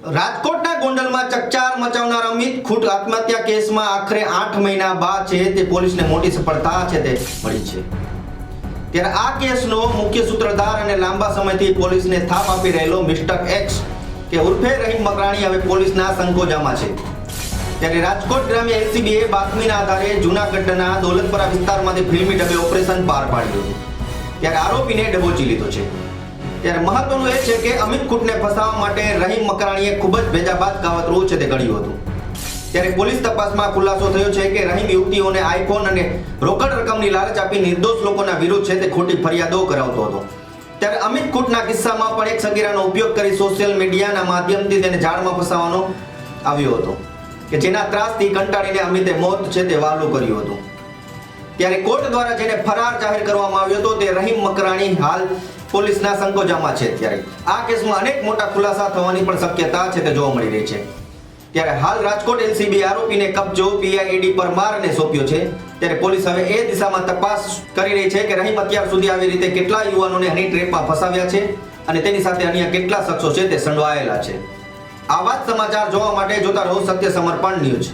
રાજકોટના ગોંડલમાં ચકચાર મચાવનાર અમિત ખૂટ આત્મહત્યા કેસમાં આખરે 8 મહિના બાદ છે તે પોલીસને મોટી સફળતા છે તે મળી છે। ત્યારે આ કેસનો મુખ્ય સૂત્રધાર અને લાંબા સમયથી પોલીસને થાપ આપી રહેલો મિસ્ટર એક્સ કે ઉર્ફે રહીમ મકરાણી હવે પોલીસના સંકોજામાં છે। ત્યારે રાજકોટ ગ્રામ્ય એલસીબીએ બાતમીના આધારે જૂનાગઢના દોલતપરા વિસ્તારમાંથી ફિલ્મી ડબે ઓપરેશન પાર પાડ્યું હતું। ત્યારે આરોપીને દબોચી લીધો છે। ત્યારે મહત્વનું એ છે કે અમિત ખૂટને ફસાવવા માટે રહીમ મકરાણીએ ખૂબ જ ભેજાબાદ કાવતરું છે તે ઘડ્યું હતું। ત્યારે પોલીસ તપાસમાં ખુલાસો થયો છે કે રહીમ યુવતીઓને આઈફોન અને રોકડ રકમની લાલચ આપી નિર્દોષ લોકોના વિરુદ્ધ છે તે ખોટી ફરિયાદો કરાવતો હતો। ત્યારે અમિત ખૂટના કિસ્સામાં પણ એક સગીરાનો ઉપયોગ કરી સોશિયલ મીડિયાના માધ્યમથી તેને જાળમાં ફસાવવાનો આવ્યો હતો કે જેના ત્રાસથી કંટાળીને અમિતે મોત છે તે વહાલું કર્યું હતું। ત્યારે કોર્ટ દ્વારા જેને ફરાર જાહેર કરવામાં આવ્યો હતો તે રહીમ મકરાણી હાલ પોલીસના સંકોજામાં છે। ત્યારે આ કેસમાં અનેક મોટા ખુલાસા થવાની પણ શક્યતા છે તે જોવા મળી રહી છે। ત્યારે હાલ રાજકોટ એલસીબી આરોપીને કબજો પીઆઈડી પરમારને સોંપ્યો છે। ત્યારે પોલીસ હવે એ દિશામાં તપાસ કરી રહી છે કે રહીમ અત્યાર સુધી આવી રીતે કેટલા યુવાનોને હની ટ્રેપમાં ફસાવ્યા છે અને તેની સાથે અન્ય કેટલા શખ્સો છે તે સંડોવાયેલા છે। આવા જ સમાચાર જોવા માટે જોતા રહો સત્ય સમર્પણ ન્યૂઝ।